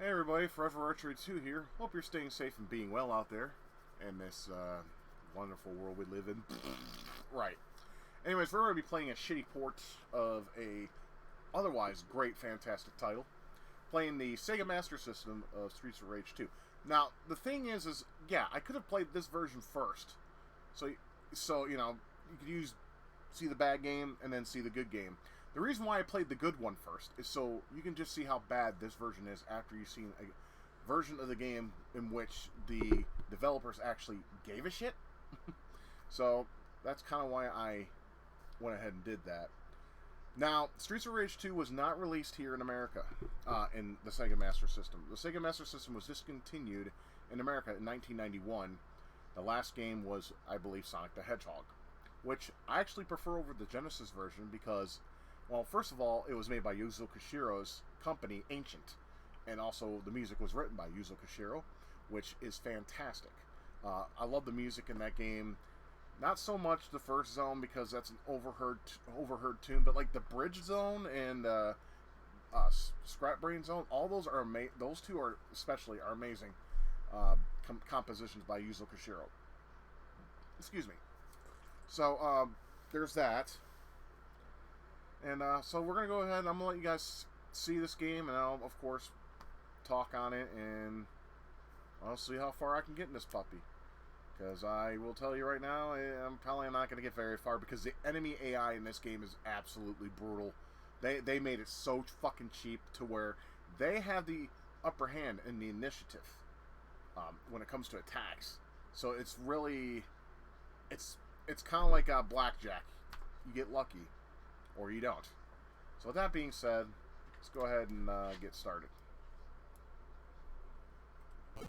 Hey everybody, Forever Archery 2 here. Hope you're staying safe and being well out there in this wonderful world we live in. Right. Anyways, we're going to be playing a shitty port of a otherwise great, fantastic title. Playing the Sega Master System of Steets of Rage II. Now, the thing is yeah, I could have played this version first. So you know, you could see the bad game and then see the good game. The reason why I played the good one first is so you can just see how bad this version is after you've seen a version of the game in which the developers actually gave a shit. So that's kind of why I went ahead and did that. Now, Steets of Rage II was not released here in America in the Sega Master System. The Sega Master System was discontinued in America in 1991. The last game was, I believe, Sonic the Hedgehog, which I actually prefer over the Genesis version because, well, first of all, it was made by Yuzo Koshiro's company, Ancient, and also the music was written by Yuzo Koshiro, which is fantastic. I love the music in that game. Not so much the first zone because that's an overheard tune, but like the bridge zone and Scrap Brain zone, all those are those two are especially are amazing compositions by Yuzo Koshiro. Excuse me. So there's that. And so we're going to go ahead and I'm going to let you guys see this game, and I'll, of course, talk on it, and I'll see how far I can get in this puppy. Because I will tell you right now, I'm probably not going to get very far, because the enemy AI in this game is absolutely brutal. They made it so fucking cheap to where they have the upper hand in the initiative when it comes to attacks. So it's really, it's kind of like blackjack. You get lucky. Or you don't. So with that being said, let's go ahead and get started. You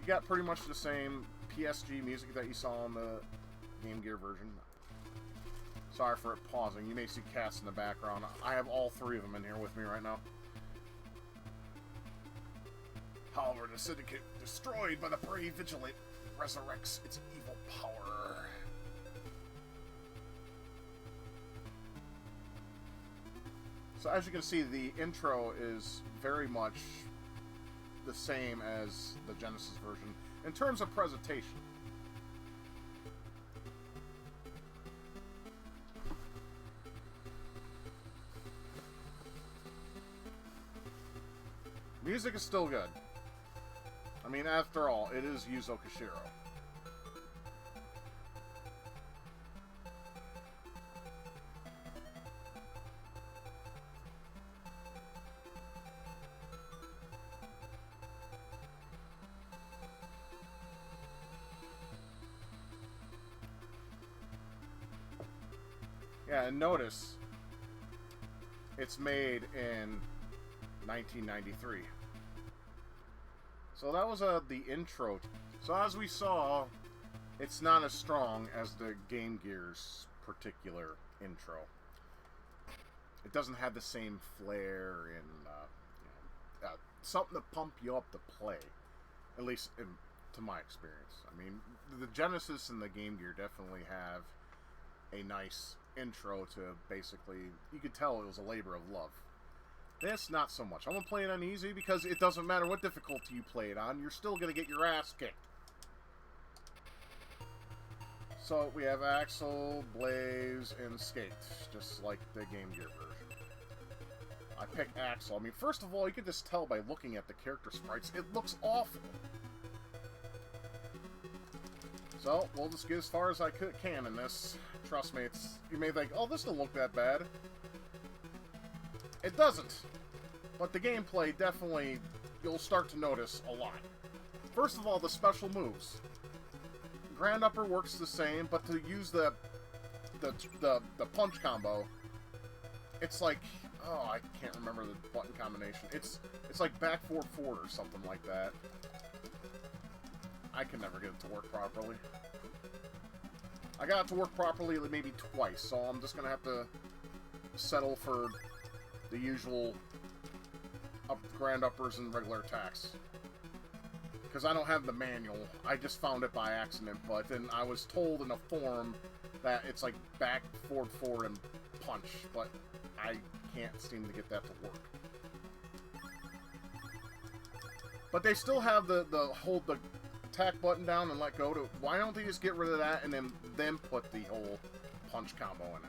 got pretty much the same PSG music that you saw on the Game Gear version. Sorry for it pausing. You may see cats in the background. I have all three of them in here with me right now. However, the Syndicate, destroyed by the brave Vigilant, resurrects its evil power. So as you can see, the intro is very much the same as the Genesis version in terms of presentation. Music is still good. I mean, after all, it is Yuzo Koshiro. Yeah, and notice, it's made in 1993. So that was the intro. So as we saw, it's not as strong as the Game Gear's particular intro. It doesn't have the same flair and something to pump you up to play. At least to my experience. I mean, the Genesis and the Game Gear definitely have a nice intro to basically, you could tell it was a labor of love. This, not so much. I'm going to play it on easy because it doesn't matter what difficulty you play it on, you're still going to get your ass kicked. So, we have Axel, Blaze, and Skate, just like the Game Gear version. I picked Axel. I mean, first of all, you can just tell by looking at the character sprites, it looks awful. So, we'll just get as far as I can in this. Trust me, you may think, oh, this doesn't look that bad. It doesn't, but the gameplay definitely, you'll start to notice a lot. First of all, the special moves. Grand Upper works the same, but to use the punch combo, it's like, oh, I can't remember the button combination. It's like back forward forward or something like that. I can never get it to work properly. I got it to work properly maybe twice, so I'm just gonna have to settle for the usual grand uppers and regular attacks. Because I don't have the manual. I just found it by accident, but then I was told in a forum that it's like back, forward, and punch, but I can't seem to get that to work. But they still have the hold the attack button down and let go to... Why don't they just get rid of that and then put the whole punch combo in it?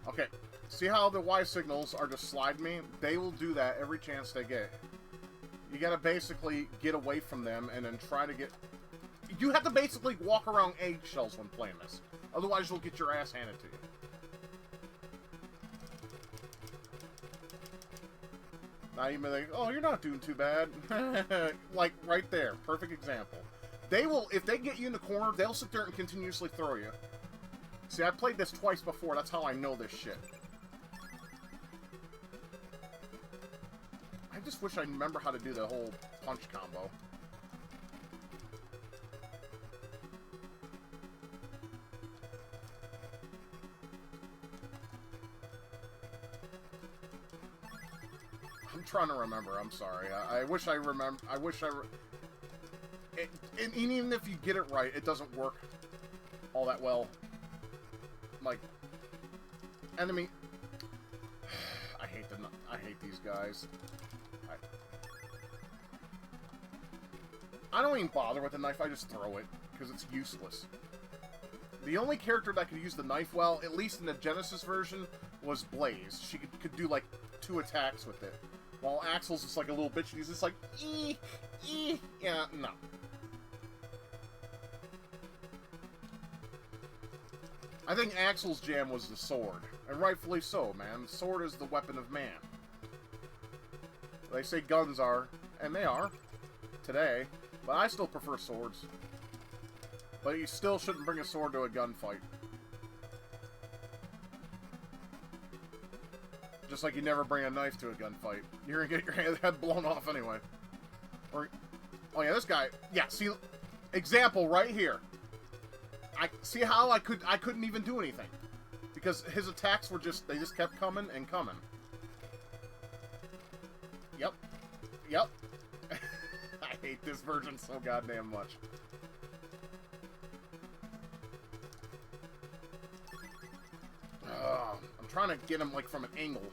Okay, see how the Y signals are just slide me? They will do that every chance they get. You gotta basically get away from them and then try to get... You have to basically walk around eggshells when playing this. Otherwise you'll get your ass handed to you. Now you may think, oh, you're not doing too bad. Like, right there. Perfect example. They will, if they get you in the corner, they'll sit there and continuously throw you. See, I played this twice before. That's how I know this shit. I just wish I remember how to do the whole punch combo. I'm trying to remember. I'm sorry. I wish I remember. I wish I... and even if you get it right, it doesn't work all that well. Like, enemy... I hate these guys. I don't even bother with the knife, I just throw it, because it's useless. The only character that could use the knife well, at least in the Genesis version, was Blaze. She could do, like, 2 attacks with it. While Axel's just like a little bitch, and he's just like, yeah, no. I think Axel's jam was the sword. And rightfully so, man. The sword is the weapon of man. They say guns are, and they are, today. But I still prefer swords. But you still shouldn't bring a sword to a gunfight. Just like you never bring a knife to a gunfight. You're gonna get your head blown off anyway. Or, oh yeah, this guy. Yeah, see, example right here. I see how I couldn't even do anything because his attacks were they just kept coming and coming. Yep. I hate this version so goddamn much. I'm trying to get him like from an angle.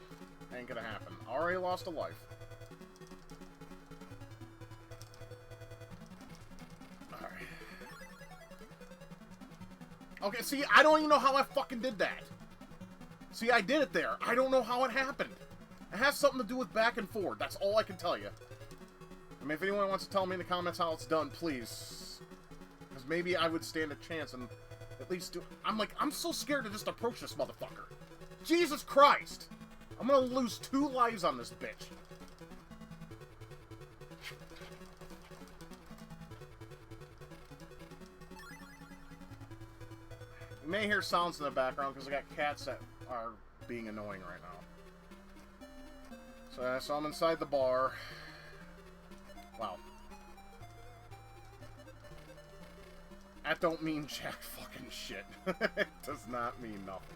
Ain't gonna happen. Already lost a life. Alright. Okay, see, I don't even know how I fucking did that. See, I did it there. I don't know how it happened. It has something to do with back and forward. That's all I can tell you. I mean, if anyone wants to tell me in the comments how it's done, please. Because maybe I would stand a chance and at least do... I'm so scared to just approach this motherfucker. Jesus Christ! I'm gonna lose 2 lives on this bitch. You may hear sounds in the background because I got cats that are being annoying right now. So I'm inside the bar. Wow. That don't mean jack fucking shit. It does not mean nothing.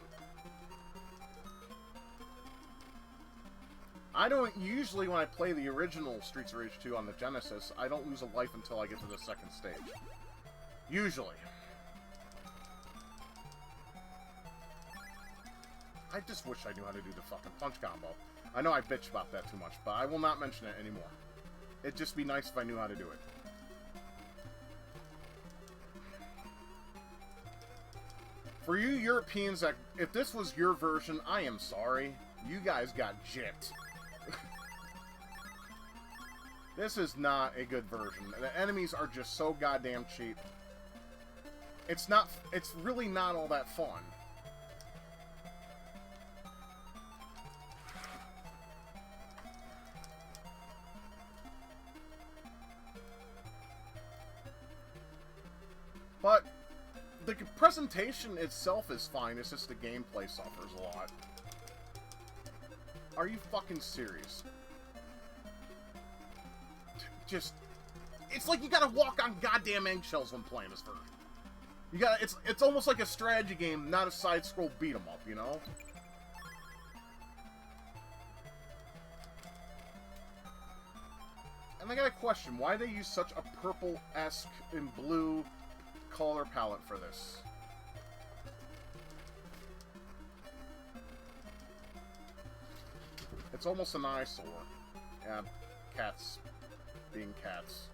I don't usually, when I play the original Steets of Rage II on the Genesis, I don't lose a life until I get to the 2nd stage. Usually. I just wish I knew how to do the fucking punch combo. I know I bitch about that too much, but I will not mention it anymore. It'd just be nice if I knew how to do it. For you Europeans, that if this was your version, I am sorry. You guys got gypped. This is not a good version. The enemies are just so goddamn cheap. It's really not all that fun. But the presentation itself is fine, it's just the gameplay suffers a lot. Are you fucking serious? Just... It's like you gotta walk on goddamn eggshells when playing this version. You gotta... It's almost like a strategy game, not a side-scroll beat-em-up, you know? And I got a question. Why they use such a purple-esque and blue color palette for this? It's almost an eyesore. Yeah, cats being cats.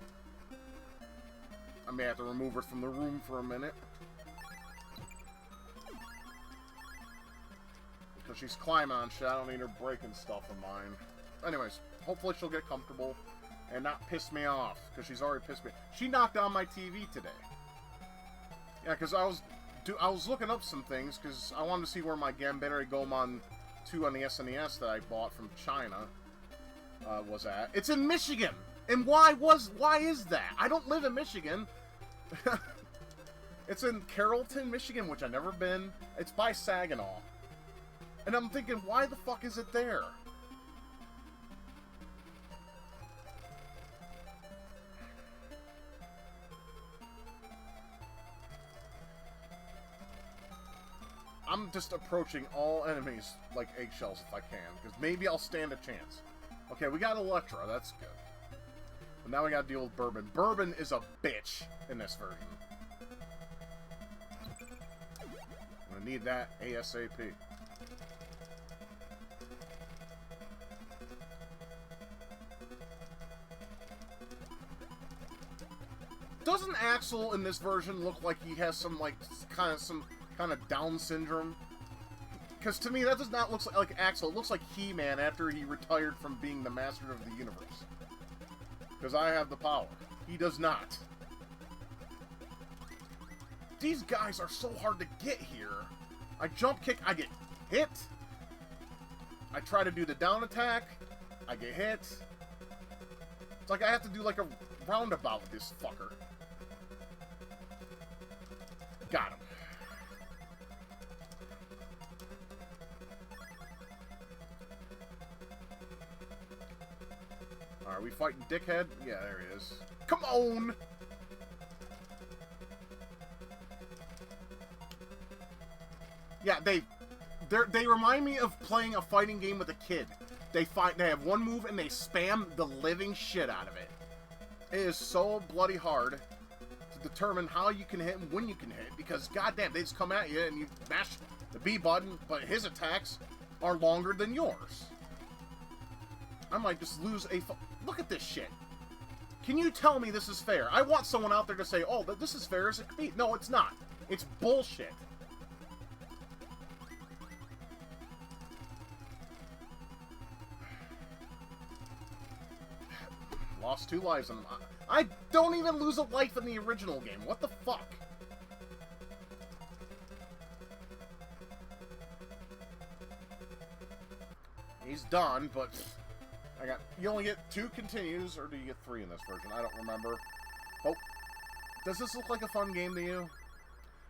I may have to remove her from the room for a minute. Because she's climbing on shit. I don't need her breaking stuff of mine. Anyways, hopefully she'll get comfortable and not piss me off. Because she's already pissed me off. She knocked down my TV today. Yeah, because I was looking up some things because I wanted to see where my Gambare Goemon 2 on the SNES that I bought from China was at. It's in Michigan! And why is that? I don't live in Michigan. It's in Carrollton, Michigan, which I've never been. It's by Saginaw. And I'm thinking, why the fuck is it there? I'm just approaching all enemies like eggshells if I can, because maybe I'll stand a chance. Okay, we got Electra, that's good. But now we gotta deal with Bourbon. Bourbon is a bitch in this version. I'm gonna need that ASAP. Doesn't Axel in this version look like he has some kind of Down syndrome? Because to me, that does not look like Axel. It looks like He-Man after he retired from being the master of the universe. Because I have the power. He does not. These guys are so hard to get here. I jump kick, I get hit. I try to do the down attack, I get hit. It's like I have to do like a roundabout with this fucker. Got him. Are we fighting Dickhead? Yeah, there he is. Come on! Yeah, they remind me of playing a fighting game with a kid. They have one move and they spam the living shit out of it. It is so bloody hard to determine how you can hit and when you can hit, because goddamn, they just come at you and you mash the B button, but his attacks are longer than yours. I might just lose a... Look at this shit. Can you tell me this is fair? I want someone out there to say, oh, this is fair as it could be. No, it's not. It's bullshit. Lost 2 lives on... I don't even lose a life in the original game. What the fuck? He's done, but... You only get 2 continues, or do you get 3 in this version? I don't remember. Oh. Does this look like a fun game to you?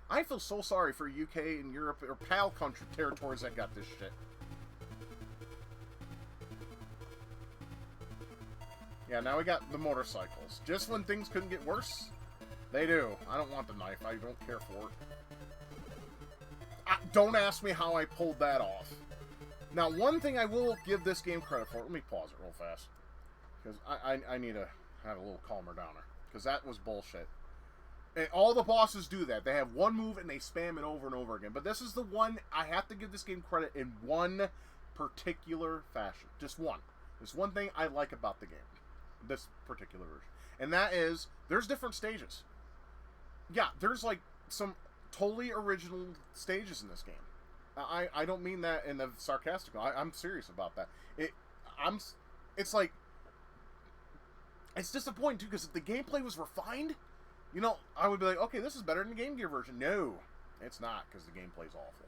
I feel so sorry for UK and Europe, or PAL country territories that got this shit. Yeah, now we got the motorcycles. Just when things couldn't get worse, they do. I don't want the knife. I don't care for it. Don't ask me how I pulled that off. Now, one thing I will give this game credit for... Let me pause it real fast. Because I need to have a little calmer downer. Because that was bullshit. And all the bosses do that. They have one move and they spam it over and over again. But this is the one... I have to give this game credit in one particular fashion. Just one. There's one thing I like about the game. This particular version. And that is... There's different stages. Yeah, there's like some totally original stages in this game. I don't mean that in a sarcastic way. I'm serious about that. It's like... It's disappointing, too, because if the gameplay was refined, you know, I would be like, okay, this is better than the Game Gear version. No, it's not, because the gameplay's awful.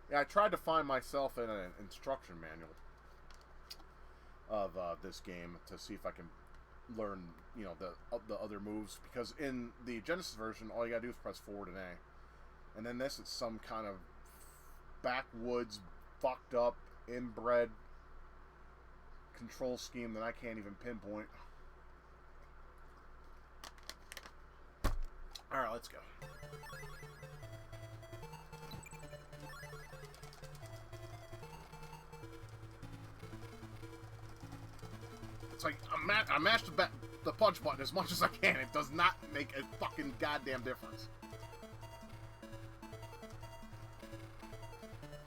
Yeah, I tried to find myself in an instruction manual of this game to see if I can learn, you know, the other moves, because in the Genesis version, all you gotta do is press forward and A. And then this is some kind of backwoods, fucked up, inbred control scheme that I can't even pinpoint. Alright, let's go. It's like, I mashed the punch button as much as I can. It does not make a fucking goddamn difference.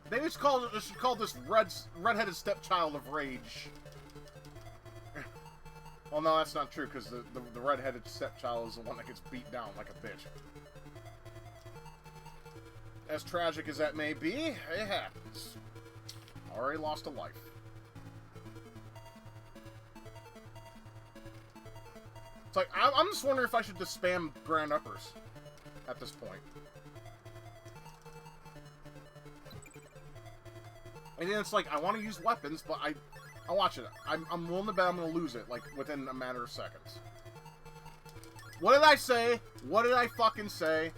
They just should call this redheaded stepchild of rage. Well, no, that's not true, because the redheaded stepchild is the one that gets beat down like a bitch. As tragic as that may be, it happens. Already lost a life. It's like, I'm just wondering if I should just spam grand uppers at this point. And then it's like, I want to use weapons, but I'll watch it. I'm willing to bet I'm going to lose it, like, within a matter of seconds. What did I say? What did I fucking say?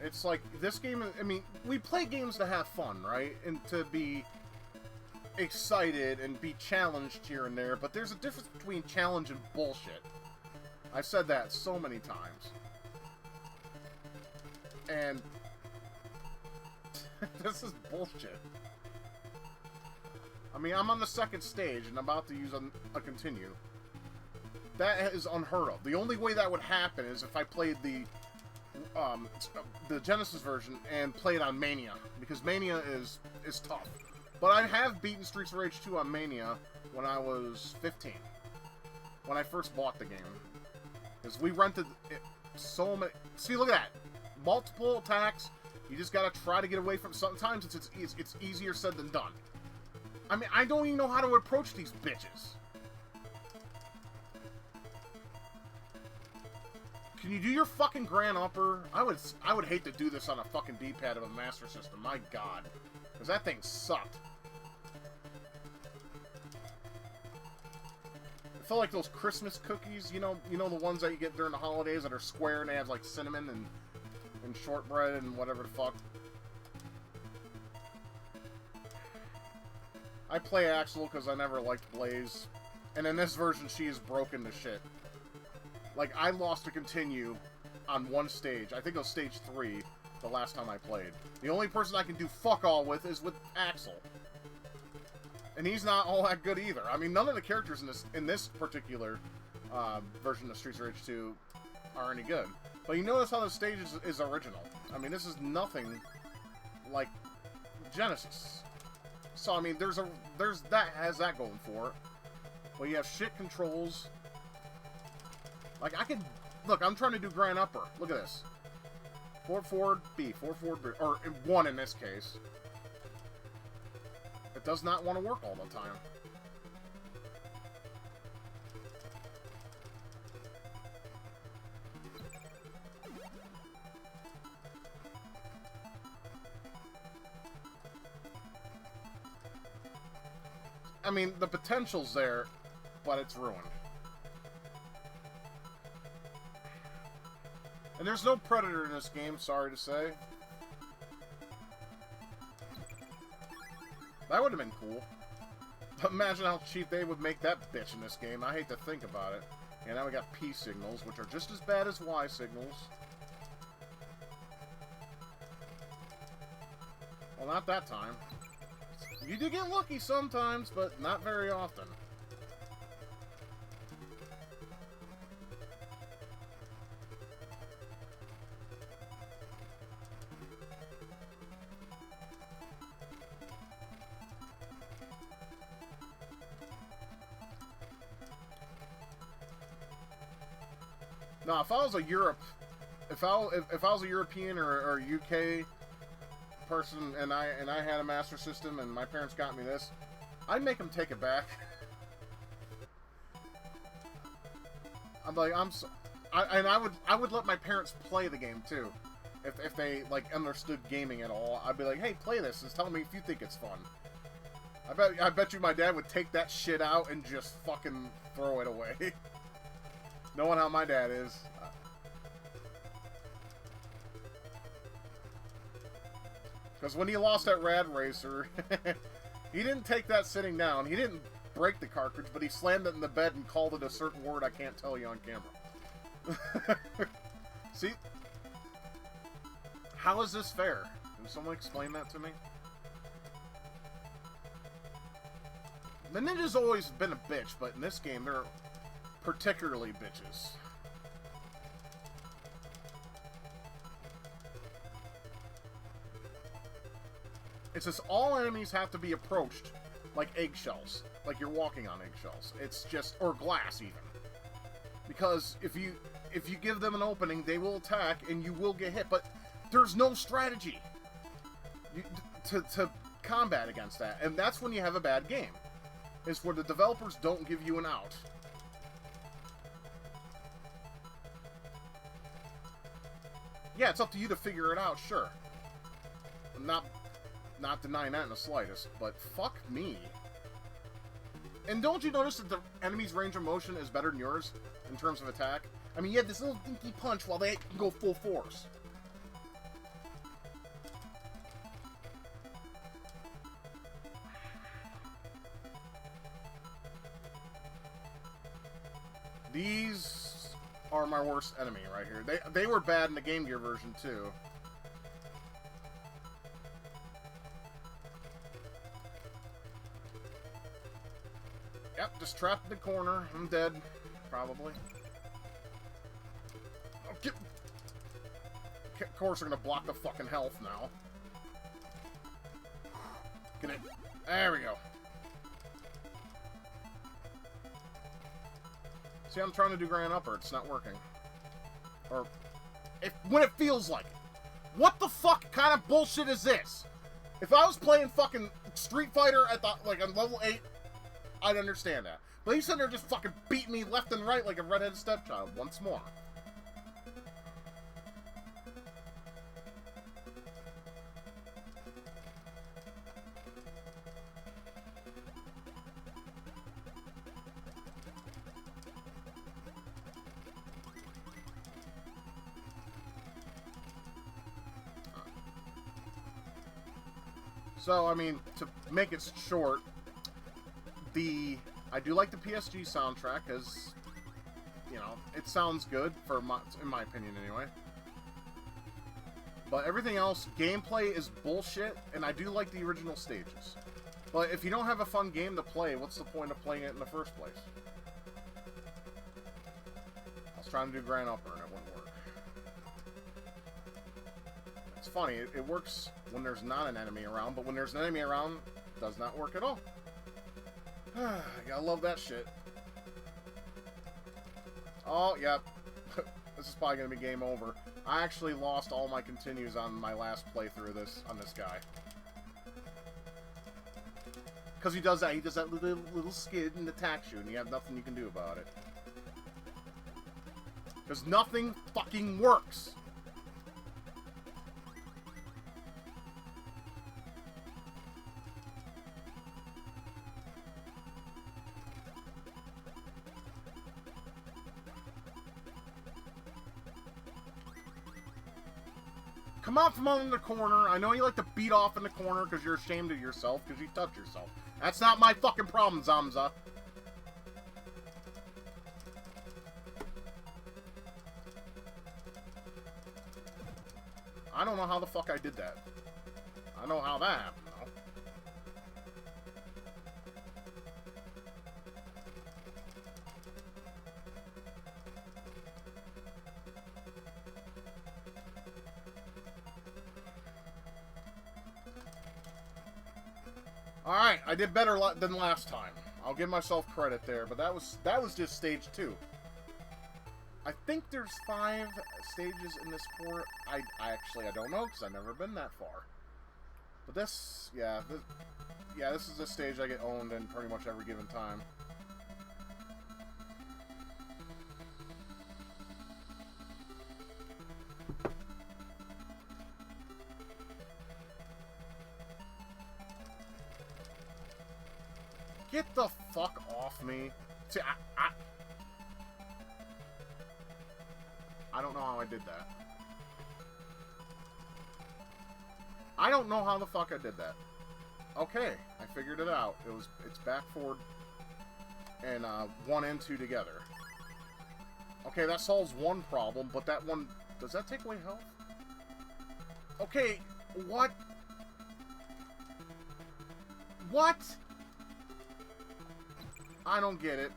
It's like, this game, I mean, we play games to have fun, right? And to be excited and be challenged here and there, but there's a difference between challenge and bullshit. I've said that so many times. And this is bullshit. I mean, I'm on the second stage and I'm about to use a continue. That is unheard of. The only way that would happen is if I played the Genesis version and played on Mania, because Mania is tough. But I have beaten Steets of Rage II on Mania when I was 15, when I first bought the game, because we rented it so many. See, look at that, multiple attacks. You just gotta try to get away from. Sometimes it's easier said than done. I mean, I don't even know how to approach these bitches. Can you do your fucking grand upper? I would hate to do this on a fucking D-pad of a Master System. My God, because that thing sucked. It felt like those Christmas cookies, you know the ones that you get during the holidays that are square and they have like cinnamon and shortbread and whatever the fuck. I play Axel because I never liked Blaze, and in this version she is broken to shit. Like, I lost a continue on one stage. I think it was stage 3 the last time I played. The only person I can do fuck all with is with Axel. And he's not all that good either. I mean, none of the characters in this particular version of Steets of Rage 2 are any good. But you notice how the stage is original. I mean, this is nothing like Genesis. So, I mean, there's that has that going for it. Well, you have shit controls. Like, I can... Look, I'm trying to do grand upper. Look at this. Forward, forward, B. Forward, forward, B. Or 1 in this case. It does not want to work all the time. I mean, the potential's there, but it's ruined. And there's no Predator in this game, sorry to say. That would have been cool. But imagine how cheap they would make that bitch in this game. I hate to think about it. And now we got P signals, which are just as bad as Y signals. Well, not that time. You do get lucky sometimes, but not very often. No, if I was a if I was a European or a UK person and I had a Master System and my parents got me this, I'd make them take it back. I'm like, I would let my parents play the game too, if they like understood gaming at all. I'd be like, hey, play this and tell me if you think it's fun. I bet you my dad would take that shit out and just fucking throw it away. Knowing how my dad is. Because when he lost that Rad Racer, he didn't take that sitting down. He didn't break the cartridge, but he slammed it in the bed and called it a certain word I can't tell you on camera. See? How is this fair? Can someone explain that to me? The ninja's always been a bitch, but in this game, they're particularly bitches. It's just all enemies have to be approached like eggshells. Like you're walking on eggshells. It's just, or glass even. Because if you give them an opening, they will attack and you will get hit. But there's no strategy to combat against that. And that's when you have a bad game. Is where the developers don't give you an out. Yeah, it's up to you to figure it out, sure. I'm not denying that in the slightest, but fuck me. And don't you notice that the enemy's range of motion is better than yours in terms of attack? I mean, you have this little dinky punch while they can go full force. These are my worst enemy right here. They were bad in the Game Gear version too. Yep, just trapped in the corner. I'm dead, probably. Oh, of course, they're gonna block the fucking health now. Get it? There we go. See, I'm trying to do Grand Upper. It's not working. Or, when it feels like it. What the fuck kind of bullshit is this? If I was playing fucking Street Fighter at the, like, on level 8, I'd understand that. But he's sitting there just fucking beating me left and right like a redheaded stepchild once more. So, I mean, to make it short, I do like the PSG soundtrack, because, you know, it sounds good, in my opinion anyway. But everything else, gameplay is bullshit, and I do like the original stages. But if you don't have a fun game to play, what's the point of playing it in the first place? I was trying to do Grand Upper, and it wouldn't work. It's funny, it works when there's not an enemy around, but when there's an enemy around, it does not work at all. I gotta love that shit. Oh, yep. This is probably gonna be game over. I actually lost all my continues on my last playthrough on this guy. Because he does that little skid and attacks you, and you have nothing you can do about it. Because nothing fucking works! Come out from under the corner. I know you like to beat off in the corner because you're ashamed of yourself because you touched yourself. That's not my fucking problem, Zamza. I don't know how the fuck I did that. I know how that happened, though. Alright, I did better than last time. I'll give myself credit there, but that was just stage 2. I think there's 5 stages in this port. I don't know, because I've never been that far. But this, this is the stage I get owned in pretty much every given time. Get the fuck off me. See, I don't know how I did that. I don't know how the fuck I did that. Okay, I figured it out. It's back, forward, and 1 and 2 together. Okay, that solves one problem, but that one... Does that take away health? Okay, what? What? I don't get it.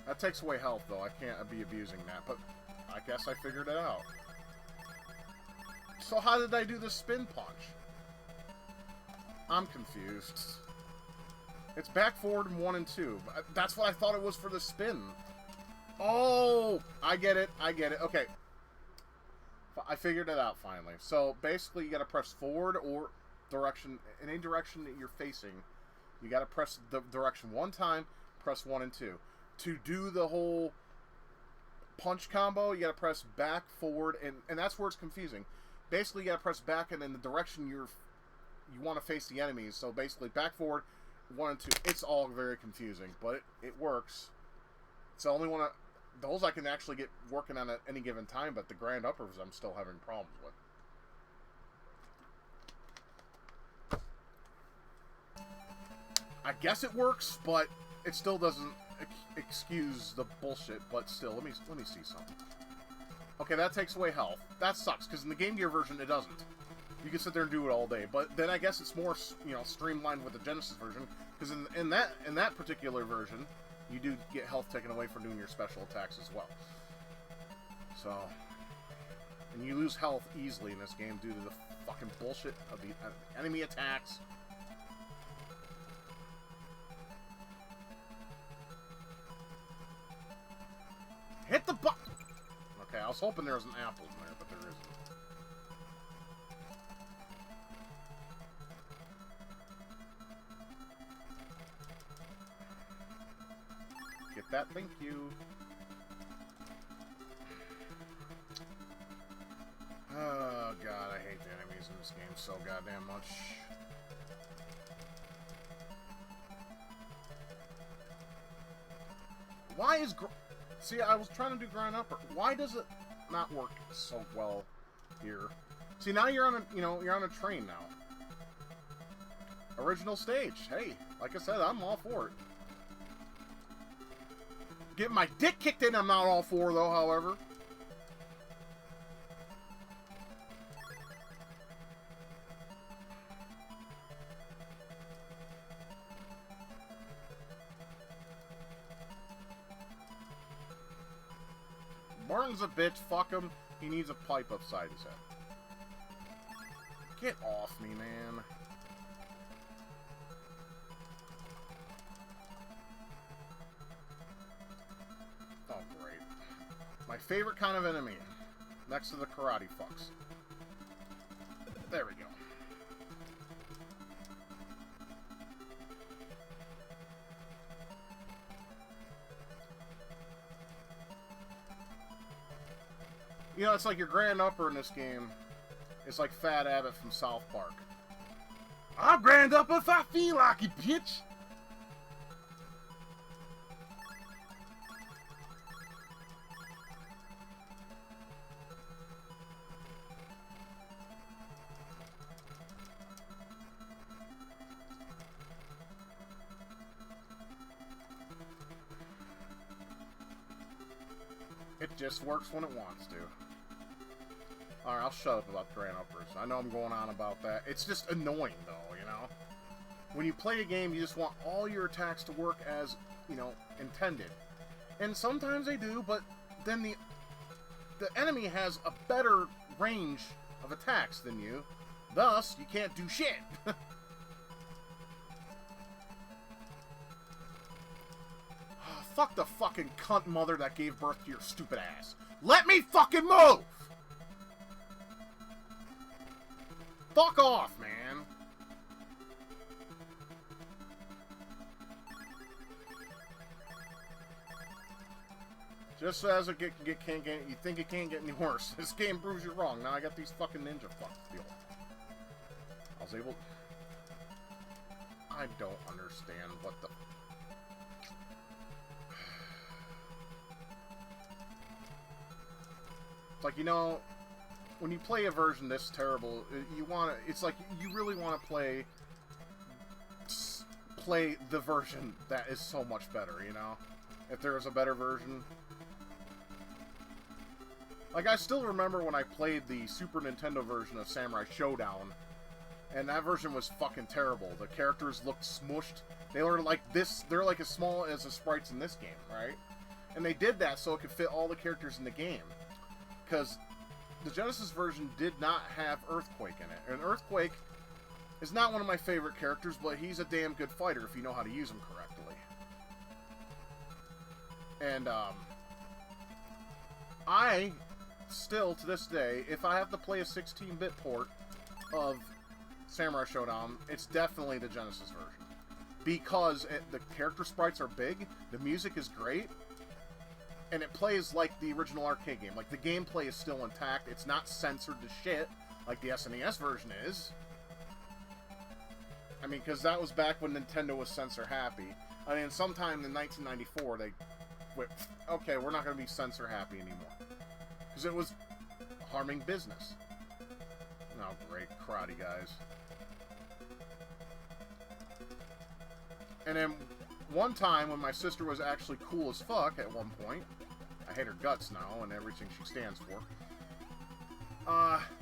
That takes away health, though. I can't be abusing that, but I guess I figured it out. So how did I do the spin punch? I'm confused. It's back, forward, and 1 and 2. That's what I thought it was for the spin. Oh! I get it. I get it. Okay. I figured it out, finally. So, basically, you gotta press forward or direction, in any direction that you're facing. You gotta press the direction 1 time, press 1 and 2. To do the whole punch combo, you gotta press back, forward, and that's where it's confusing. Basically, you gotta press back and in the direction you want to face the enemies. So basically, back, forward, 1 and 2. It's all very confusing, but it works. It's the only one. Those I can actually get working on at any given time, but the grand uppers I'm still having problems with. I guess it works, but it still doesn't excuse the bullshit. But still, let me see something. Okay, that takes away health. That sucks, because in the Game Gear version, it doesn't. You can sit there and do it all day. But then I guess it's more, streamlined with the Genesis version, because in that particular version, you do get health taken away for doing your special attacks as well. So, and you lose health easily in this game due to the fucking bullshit of the enemy attacks. Hit the button! Okay, I was hoping there was an apple in there, but there isn't. Get that, thank you. Oh god, I hate the enemies in this game so goddamn much. Why is... See, I was trying to do grind upper. Why does it not work so well here? See, now you're on a, you're on a train now. Original stage. Hey, like I said, I'm all for it. Getting my dick kicked in, I'm not all for, though, however. Martin's a bitch, fuck him. He needs a pipe upside his head. Get off me, man. Oh, great. My favorite kind of enemy. Next to the karate fucks. There we go. You know, it's like your grand upper in this game. It's like Fat Abbott from South Park. I'll grand up if I feel like it, bitch! It just works when it wants to. Alright, I'll shut up about grand uppers. I know I'm going on about that. It's just annoying, though, you know? When you play a game, you just want all your attacks to work as, intended. And sometimes they do, but then the enemy has a better range of attacks than you. Thus, you can't do shit. Fuck the fucking cunt mother that gave birth to your stupid ass. Let me fucking move! Fuck off, man. Just as it can't get, you think it can't get any worse. This game proves you wrong. Now I got these fucking ninja fucks to deal with. I was able... I don't understand what the... It's like, you know, when you play a version this terrible, you want to... It's like, you really want to play the version that is so much better, you know? If there was a better version. Like, I still remember when I played the Super Nintendo version of Samurai Showdown, and that version was fucking terrible. The characters looked smushed. They were like this, they're like as small as the sprites in this game, right? And they did that so it could fit all the characters in the game. Because the Genesis version did not have Earthquake in it. And Earthquake is not one of my favorite characters, but he's a damn good fighter if you know how to use him correctly. And, I still, to this day, if I have to play a 16-bit port of Samurai Showdown, it's definitely the Genesis version. Because the character sprites are big, the music is great, and it plays like the original arcade game. Like, the gameplay is still intact, it's not censored to shit, like the SNES version is. I mean, because that was back when Nintendo was censor-happy. I mean, sometime in 1994, they went, okay, we're not going to be censor-happy anymore. Because it was harming business. Oh, great. Karate guys. And then, one time, when my sister was actually cool as fuck at one point, I hate her guts now and everything she stands for,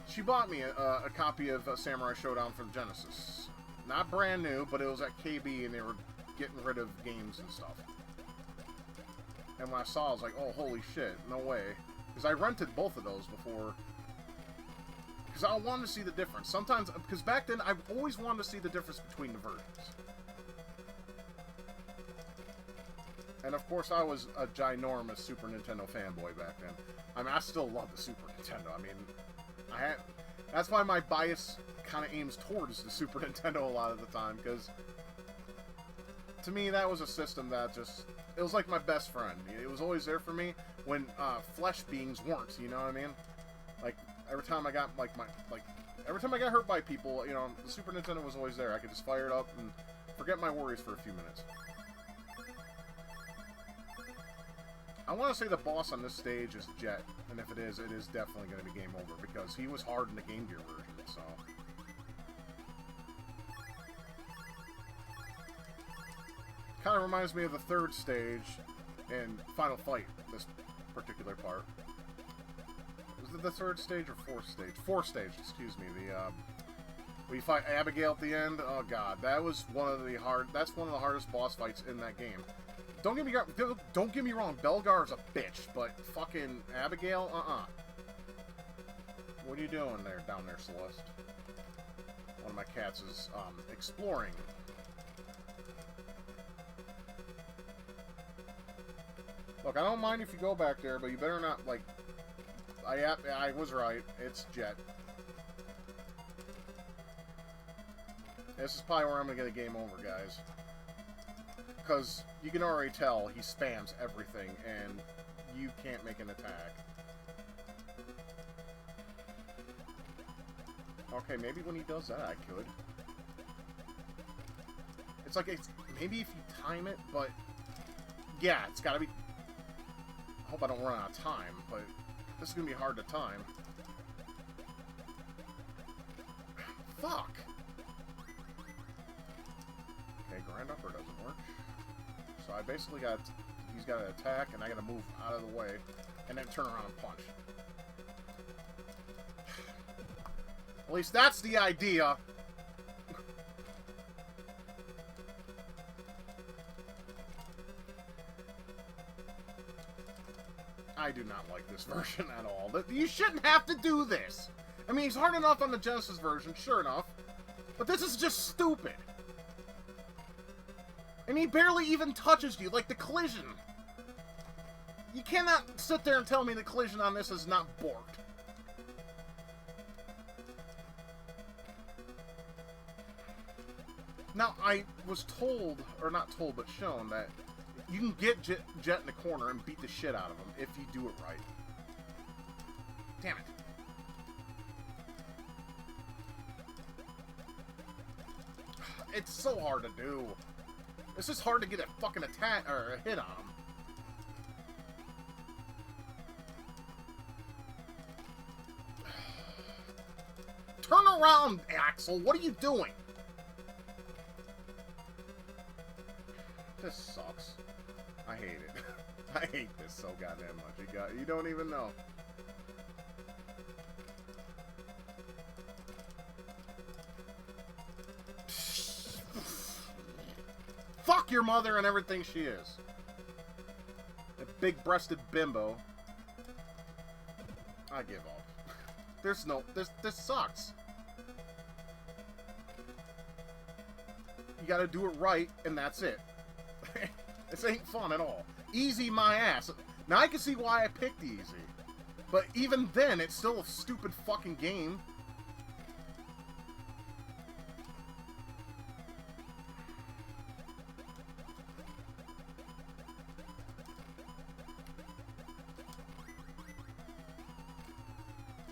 she bought me a copy of Samurai Showdown from Genesis. Not brand new, but it was at KB and they were getting rid of games and stuff. And when I saw it, I was like, oh, holy shit, no way. Because I rented both of those before. Because I wanted to see the difference. Sometimes, because back then, I always wanted to see the difference between the versions. And of course, I was a ginormous Super Nintendo fanboy back then. I mean, I still love the Super Nintendo. I mean, that's why my bias kind of aims towards the Super Nintendo a lot of the time, because to me, that was a system that just... It was like my best friend. It was always there for me when flesh beings weren't, you know what I mean? Like, every time I got, every time I got hurt by people, you know, the Super Nintendo was always there. I could just fire it up and forget my worries for a few minutes. I want to say the boss on this stage is Jet, and if it is definitely going to be game over, because he was hard in the Game Gear version, so... Kind of reminds me of the third stage in Final Fight, this particular part. Was it the third stage or fourth stage? Fourth stage, excuse me. Where you fight Abigail at the end. Oh god, that was that's one of the hardest boss fights in that game. Don't get me wrong, Belgar's a bitch, but fucking Abigail, What are you doing down there, Celeste? One of my cats is exploring. Look, I don't mind if you go back there, but you better not, like... I was right. It's Jet. This is probably where I'm going to get a game over, guys. Because you can already tell he spams everything, and you can't make an attack. Okay, maybe when he does that, I could. It's like, maybe if you time it, but... Yeah, it's gotta be... I hope I don't run out of time, but this is going to be hard to time. Fuck! Okay, Grand Upper doesn't work. So I basically got... He's got to attack, and I got to move out of the way, and then turn around and punch. At least that's the idea! I do not like this version at all. You shouldn't have to do this! I mean, he's hard enough on the Genesis version, sure enough. But this is just stupid. And he barely even touches you, like the collision. You cannot sit there and tell me the collision on this is not borked. Now, I was told, or not told, but shown that you can get Jet in the corner and beat the shit out of him if you do it right. Damn it. It's so hard to do. It's just hard to get a fucking attack, or a hit on him. around, Axel. What are you doing? This sucks. I hate it. I hate this so goddamn much. You don't even know. Fuck your mother and everything she is. A big-breasted bimbo. I give up. This sucks. You gotta do it right, and that's it. This ain't fun at all. Easy my ass. Now I can see why I picked easy. But even then, it's still a stupid fucking game.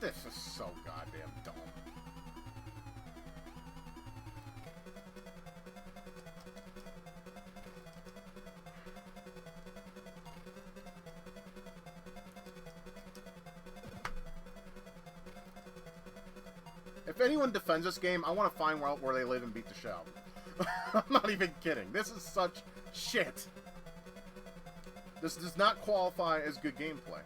This is so goddamn dumb. If anyone defends this game, I want to find out where they live and beat the shit out of them. I'm not even kidding. This is such shit. This does not qualify as good gameplay.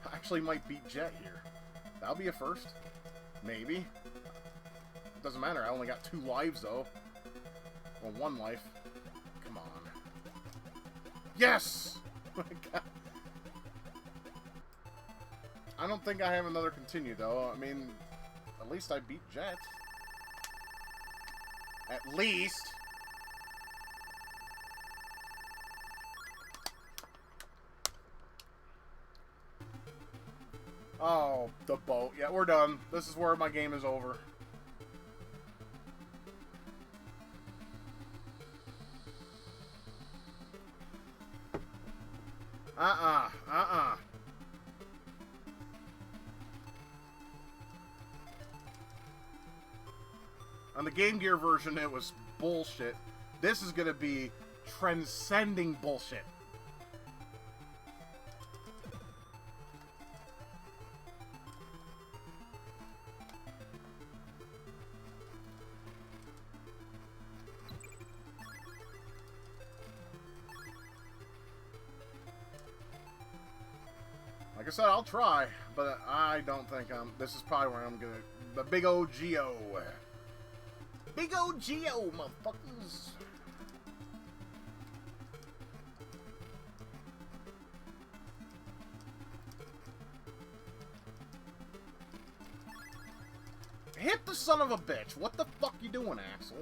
I actually might beat Jet here. That'll be a first. Maybe. Doesn't matter. I only got 2 lives, though. Well, 1 life. Come on. Yes! Oh my God. I don't think I have another continue, though. I mean, at least I beat Jet. At least. Oh, the boat. Yeah, we're done. This is where my game is over. On the Game Gear version, it was bullshit. This is gonna be transcending bullshit. Like I said, I'll try, but I don't think this is probably where I'm gonna... The big old Geo. Big old Geo, motherfuckers. Hit the son of a bitch. What the fuck you doing, Axel?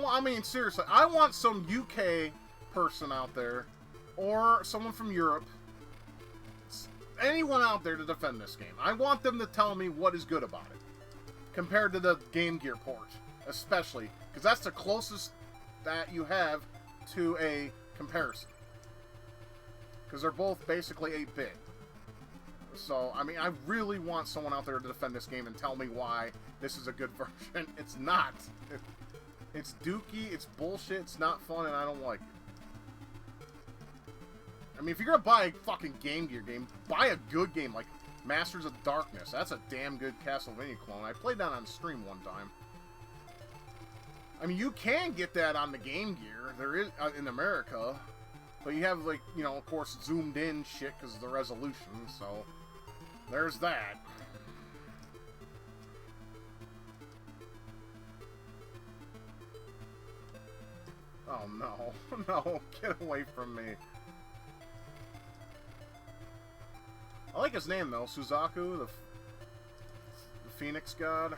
I mean, seriously, I want some UK person out there, or someone from Europe, anyone out there to defend this game. I want them to tell me what is good about it, compared to the Game Gear port, especially, because that's the closest that you have to a comparison. Because they're both basically 8-bit. So, I mean, I really want someone out there to defend this game and tell me why this is a good version. It's not. It's dookie, it's bullshit, it's not fun, and I don't like it. I mean, if you're gonna buy a fucking Game Gear game, buy a good game like Masters of Darkness. That's a damn good Castlevania clone. I played that on stream one time. I mean, you can get that on the Game Gear. There is in America, but you have, like, you know, of course, zoomed in shit because of the resolution. So there's that. Oh no, no, get away from me. I like his name though, Suzaku, the Phoenix God.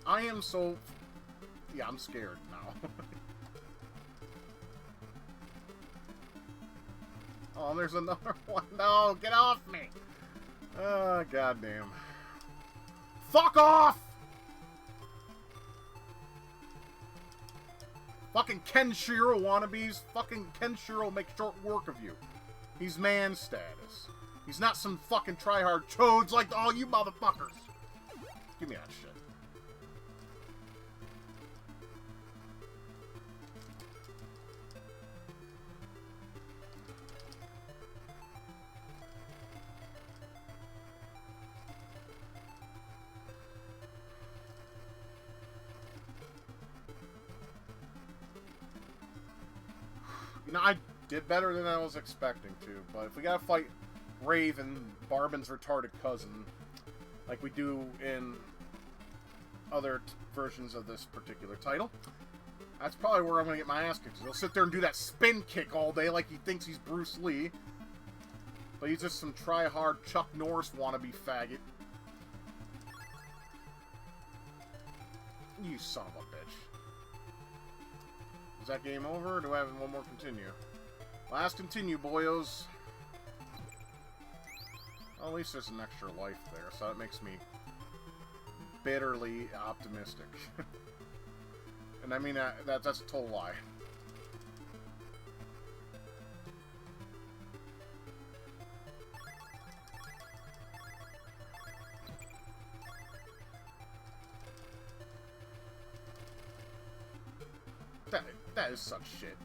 I am so... Yeah, I'm scared now. Oh, there's another one. No, get off me! Oh, goddamn. Fuck off! Fucking Kenshiro wannabes. Fucking Kenshiro will make short work of you. He's man status. He's not some fucking tryhard chodes like all you motherfuckers. Give me that shit. You know, I did better than I was expecting to, but if we gotta fight Rave and Barbin's retarded cousin, like we do in other versions of this particular title, that's probably where I'm gonna get my ass kicked. He'll sit there and do that spin kick all day like he thinks he's Bruce Lee, but he's just some try-hard Chuck Norris wannabe faggot. You son of a bitch. Is that game over, or do I have one more continue? Last continue, boyos. Well, at least there's an extra life there, so that makes me bitterly optimistic. And I mean, that's a total lie. That is such shit.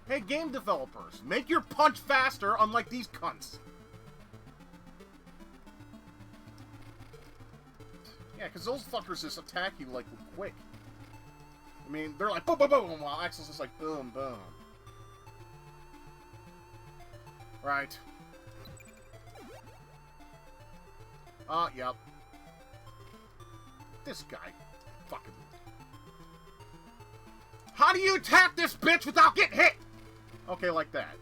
Hey, game developers, make your punch faster, unlike these cunts. Yeah, because those fuckers just attack you, like, quick. I mean, they're like, boom, boom, boom, while Axel's just like, boom, boom. Right. Yep. This guy. Fucking. How do you attack this bitch without getting hit? Okay, like that.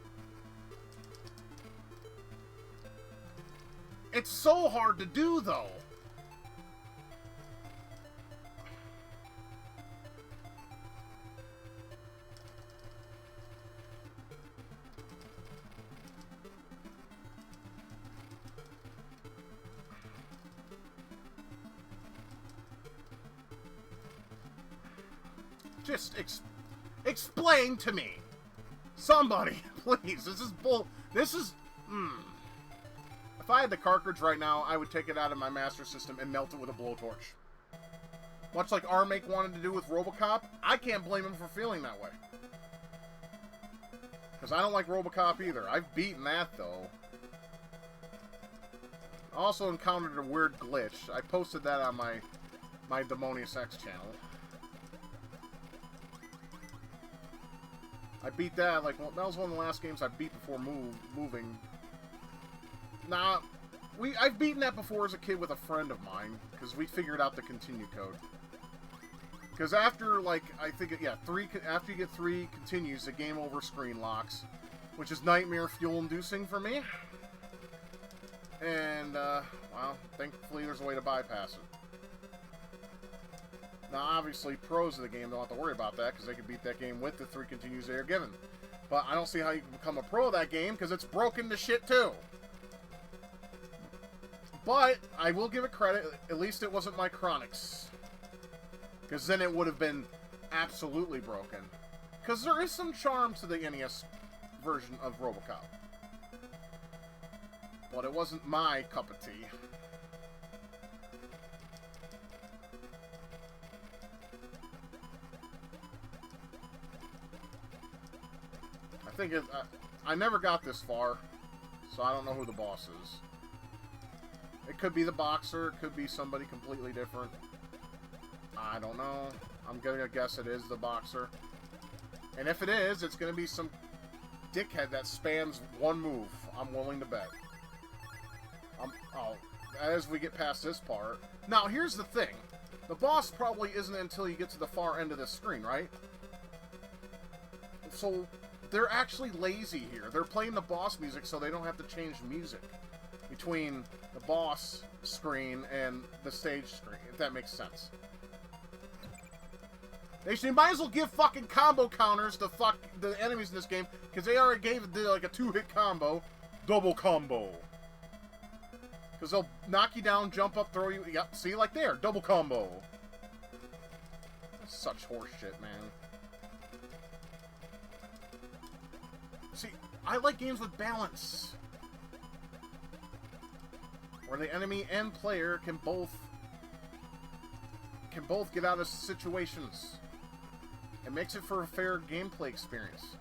It's so hard to do, though. Just explain to me. Somebody, please. This is bull. This is... If I had the cartridge right now, I would take it out of my Master System and melt it with a blowtorch. Much like Armake wanted to do with RoboCop, I can't blame him for feeling that way. Because I don't like RoboCop either. I've beaten that, though. I also encountered a weird glitch. I posted that on my Demonius X channel. I beat that, like, well, that was one of the last games I beat before moving. Nah, I've beaten that before as a kid with a friend of mine, because we figured out the continue code. Because after, like, I think, yeah, after you get 3 continues, the game over screen locks, which is nightmare fuel-inducing for me. And, well, thankfully there's a way to bypass it. Now, obviously, pros of the game don't have to worry about that, because they can beat that game with the 3 continues they are given. But I don't see how you can become a pro of that game, because it's broken to shit, too. But, I will give it credit, at least it wasn't my Chronix. Because then it would have been absolutely broken. Because there is some charm to the NES version of RoboCop. But it wasn't my cup of tea. I never got this far, so I don't know who the boss is. It could be the boxer, it could be somebody completely different. I don't know. I'm gonna guess it is the boxer. And if it is, it's gonna be some dickhead that spams one move. I'm willing to bet. As we get past this part. Now, here's the thing. The boss probably isn't until you get to the far end of the screen, right? So... they're actually lazy here. They're playing the boss music so they don't have to change music between the boss screen and the stage screen, if that makes sense. They might as well give fucking combo counters to fuck the enemies in this game, because they already gave it like a 2-hit combo. Double combo. Because they'll knock you down, jump up, throw you... Yep, see, like there. Double combo. Such horseshit, man. See, I like games with balance. Where the enemy and player can both get out of situations. It makes it for a fair gameplay experience.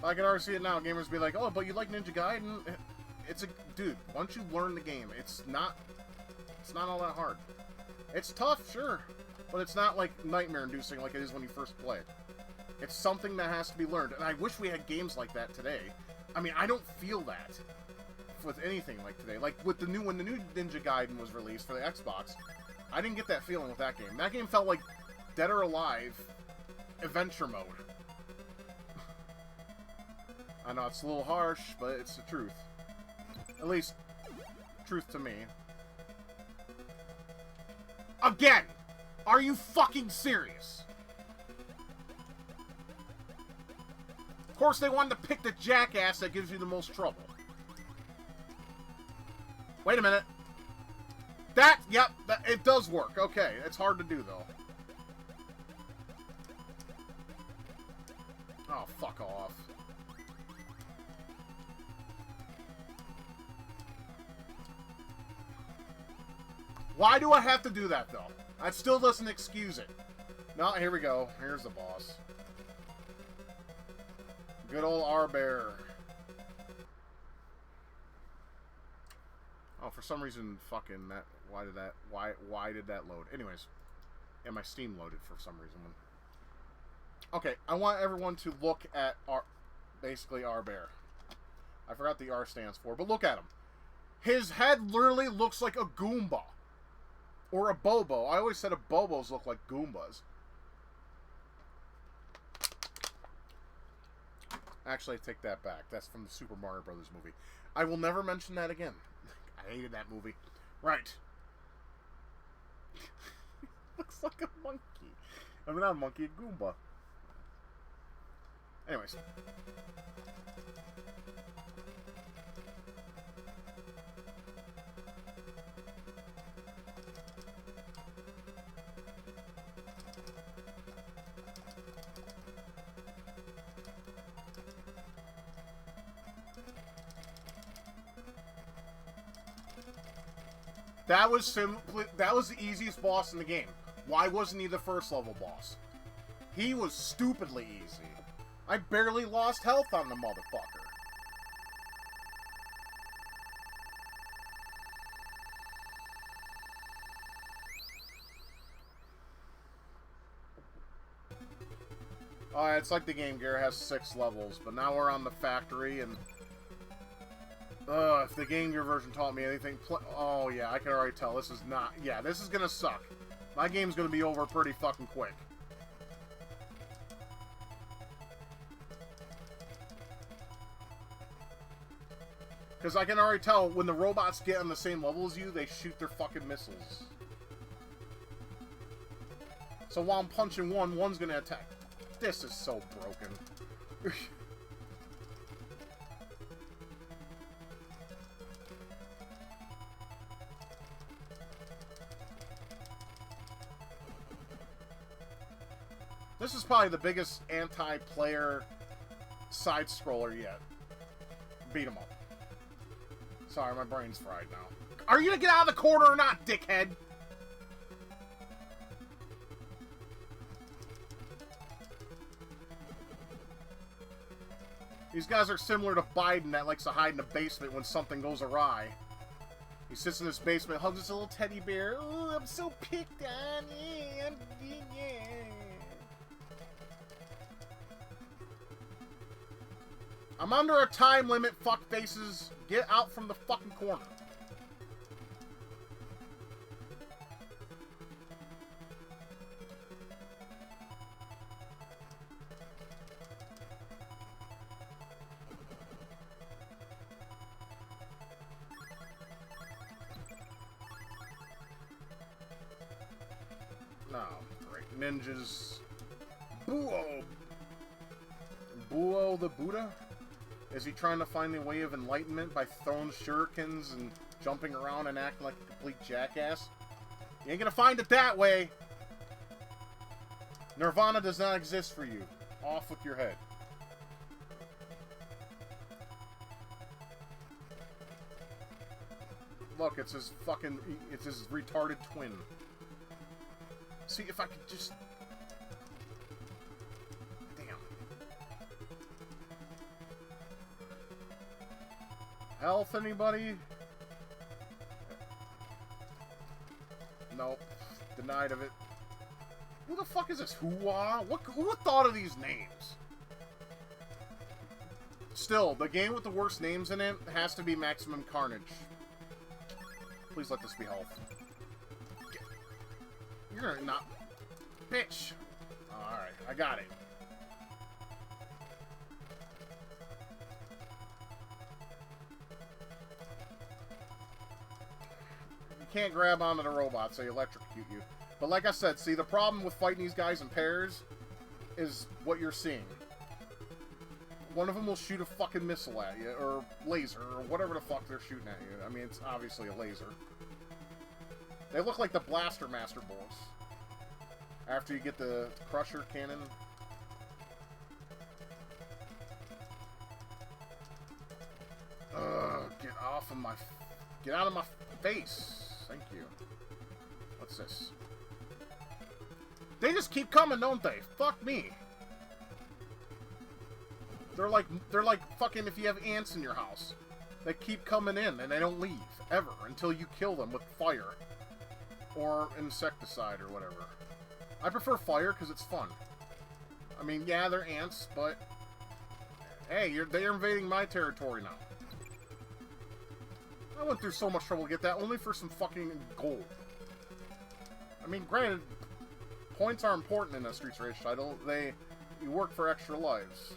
I can already see it now. Gamers be like, "Oh, but you like Ninja Gaiden?" It's a dude. Once you learn the game, it's not all that hard. It's tough, sure, but it's not like nightmare-inducing like it is when you first play it. It's something that has to be learned, and I wish we had games like that today. I mean, I don't feel that with anything like today. Like with when the new Ninja Gaiden was released for the Xbox, I didn't get that feeling with that game. That game felt like Dead or Alive adventure mode. I know it's a little harsh, but it's the truth. At least, truth to me. Again! Are you fucking serious? Of course they wanted to pick the jackass that gives you the most trouble. Wait a minute. Yep, it does work. Okay, it's hard to do, though. Oh, fuck off. Why do I have to do that, though? That still doesn't excuse it. No, here we go. Here's the boss. Good old R-Bear. Oh, for some reason, fucking that. Why did that load? Anyways, yeah, my Steam loaded for some reason. Okay, I want everyone to look at basically R-Bear. I forgot the R stands for, but look at him. His head literally looks like a Goomba. Or a Bobo. I always said Bobos look like Goombas. Actually, I take that back. That's from the Super Mario Brothers movie. I will never mention that again. I hated that movie. Right. Looks like a monkey. I mean, not a monkey, a Goomba. Anyways. That was the easiest boss in the game. Why wasn't he the first level boss? He was stupidly easy. I barely lost health on the motherfucker. It's like the Game Gear has 6 levels, but now we're on the factory and... if the Game Gear version taught me anything... Oh, yeah, I can already tell. This is not... Yeah, this is gonna suck. My game's gonna be over pretty fucking quick. Because I can already tell when the robots get on the same level as you, they shoot their fucking missiles. So while I'm punching one, one's gonna attack. This is so broken. This is probably the biggest anti-player side-scroller yet. Beat 'em up. Sorry, my brain's fried now. Are you gonna get out of the corner or not, dickhead? These guys are similar to Biden that likes to hide in the basement when something goes awry. He sits in his basement, hugs his little teddy bear. Oh, I'm so picked on. Yeah. I'm under a time limit, fuck faces. Get out from the fucking corner. No, great. Ninjas. Buo the Buddha? Is he trying to find the way of enlightenment by throwing shurikens and jumping around and acting like a complete jackass? You ain't gonna find it that way! Nirvana does not exist for you. Off with your head. Look, it's his fucking... It's his retarded twin. See, if I could just... Damn. Health, anybody? Nope. Denied of it. Who the fuck is this? Hoo-wah? Who thought of these names? Still, the game with the worst names in it has to be Maximum Carnage. Please let this be health. You're gonna not... Bitch! Alright, I got it. You can't grab onto the robots, they electrocute you. But like I said, see, the problem with fighting these guys in pairs is what you're seeing. One of them will shoot a fucking missile at you, or laser, or whatever the fuck they're shooting at you. I mean, it's obviously a laser. They look like the Blaster Master boss. After you get the Crusher Cannon. Get off of my... Get out of my face. Thank you. What's this? They just keep coming, don't they? Fuck me. They're like fucking if you have ants in your house. They keep coming in and they don't leave, ever, until you kill them with fire. Or insecticide or whatever. I prefer fire because it's fun. I mean, yeah, they're ants, but... Hey, they're invading my territory now. I went through so much trouble to get that, only for some fucking gold. I mean, granted, points are important in a Streets of Rage title. You work for extra lives.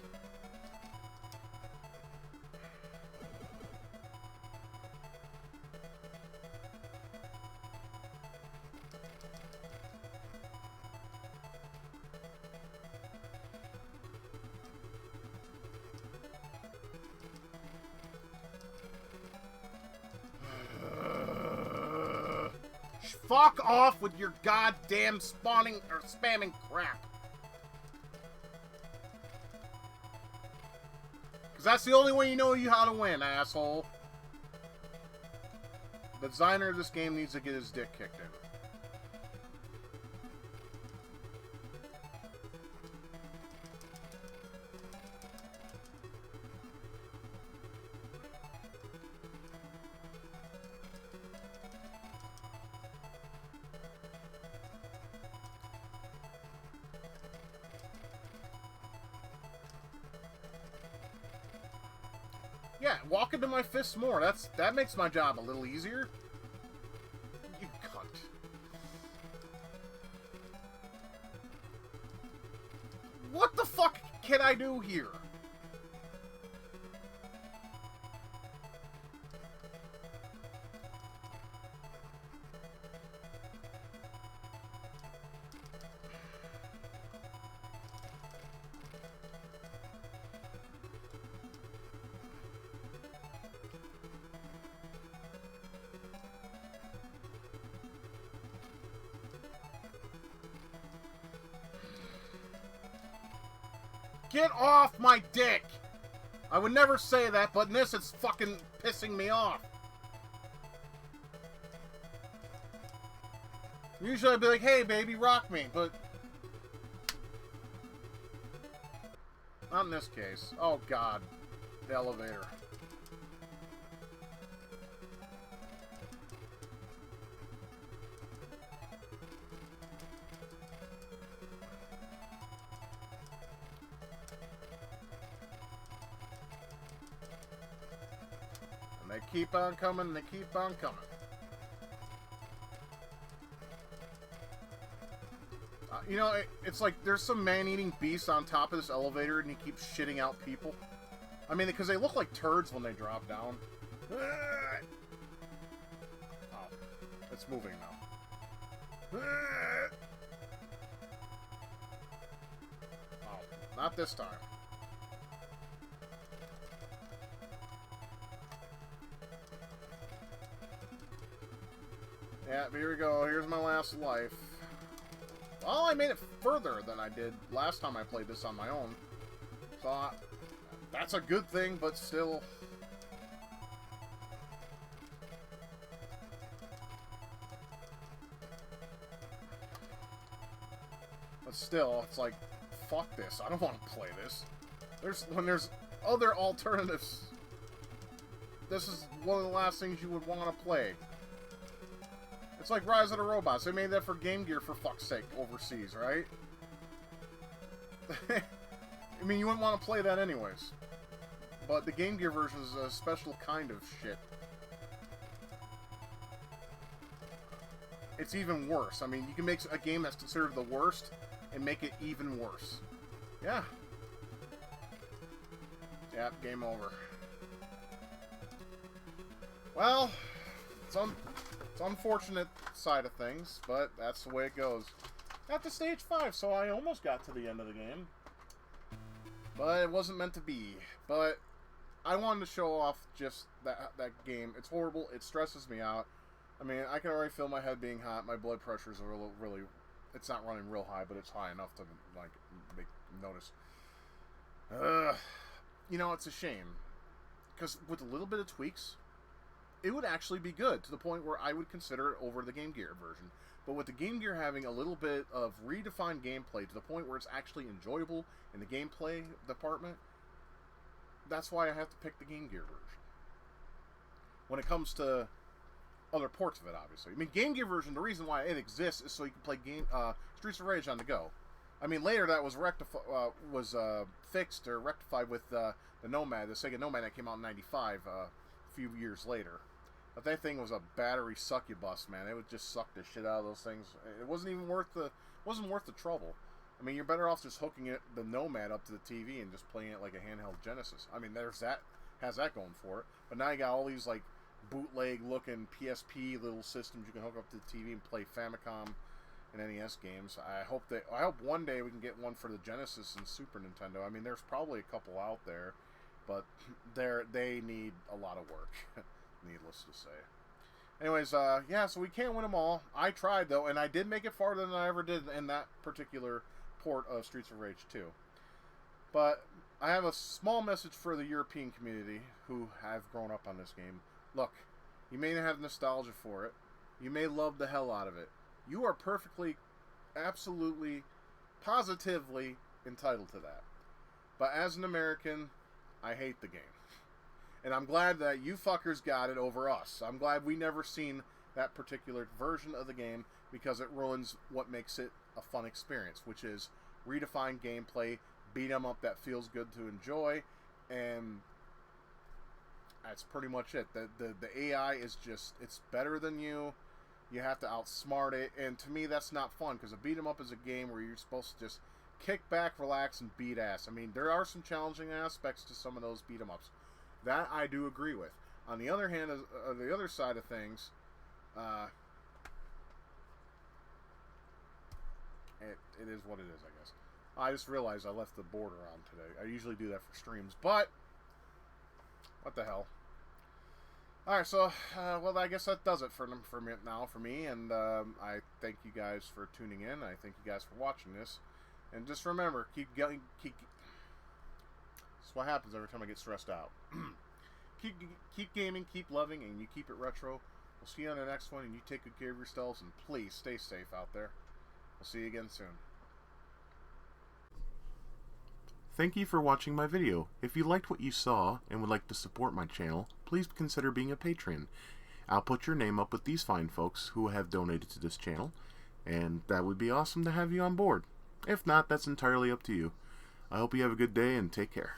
Fuck off with your goddamn spawning or spamming crap. Because that's the only way you know how to win, asshole. The designer of this game needs to get his dick kicked in. Yeah, walk into my fists more. That makes my job a little easier. You cunt. What the fuck can I do here? Get off my dick! I would never say that, but in this, it's fucking pissing me off. Usually I'd be like, hey, baby, rock me, but... not in this case. Oh, God. The elevator. They keep on coming, they keep on coming. You know, it's like there's some man-eating beast on top of this elevator and he keeps shitting out people. I mean, because they look like turds when they drop down. Oh, it's moving now. Oh, not this time. Yeah, here we go. Here's my last life. Well, I made it further than I did last time I played this on my own. So, that's a good thing, but still... But still, it's like, fuck this. I don't want to play this. When there's other alternatives, this is one of the last things you would want to play. It's like Rise of the Robots. They made that for Game Gear, for fuck's sake, overseas, right? I mean, you wouldn't want to play that anyways. But the Game Gear version is a special kind of shit. It's even worse. I mean, you can make a game that's considered the worst and make it even worse. Yeah. Yep, game over. Well, it's unfortunate side of things, but that's the way it goes. Got to stage 5, so I almost got to the end of the game. But it wasn't meant to be. But I wanted to show off just that game. It's horrible. It stresses me out. I mean, I can already feel my head being hot. My blood pressure's really... It's not running real high, but it's high enough to, like, make notice. You know, it's a shame. Because with a little bit of tweaks, it would actually be good, to the point where I would consider it over the Game Gear version. But with the Game Gear having a little bit of redefined gameplay, to the point where it's actually enjoyable in the gameplay department, that's why I have to pick the Game Gear version. When it comes to other ports of it, obviously. I mean, Game Gear version, the reason why it exists is so you can play Steets of Rage on the go. I mean, later that was fixed or rectified with the Nomad, the Sega Nomad that came out in '95, a few years later. But that thing was a battery succubus, man. It would just suck the shit out of those things. It wasn't even worth the trouble. I mean, you're better off just hooking the Nomad up to the TV and just playing it like a handheld Genesis. I mean, has that going for it. But now you got all these like bootleg-looking PSP little systems you can hook up to the TV and play Famicom and NES games. I hope one day we can get one for the Genesis and Super Nintendo. I mean, there's probably a couple out there, but they need a lot of work, needless to say. Anyways, yeah, so we can't win them all. I tried, though, and I did make it farther than I ever did in that particular port of Steets of Rage II. But I have a small message for the European community who have grown up on this game. Look, you may have nostalgia for it. You may love the hell out of it. You are perfectly, absolutely, positively entitled to that. But as an American, I hate the game. And I'm glad that you fuckers got it over us. I'm glad we never seen that particular version of the game, because it ruins what makes it a fun experience, which is redefined gameplay, beat 'em up that feels good to enjoy, and that's pretty much it. The AI is just, it's better than you. You have to outsmart it, and to me that's not fun, because a beat 'em up is a game where you're supposed to just kick back, relax, and beat ass. I mean, there are some challenging aspects to some of those beat 'em ups. That I do agree with. On the other hand, the other side of things, it is what it is, I guess. I just realized I left the border on today. I usually do that for streams, but what the hell. Alright, so, well, I guess that does it for me, and I thank you guys for tuning in. I thank you guys for watching this. And just remember, keep that's what happens every time I get stressed out. keep gaming, keep loving, and you keep it retro. We'll see you on the next one, and you take good care of yourselves, and please stay safe out there. We'll see you again soon. Thank you for watching my video. If you liked what you saw and would like to support my channel, please consider being a patron. I'll put your name up with these fine folks who have donated to this channel, and that would be awesome to have you on board. If not, that's entirely up to you. I hope you have a good day and take care.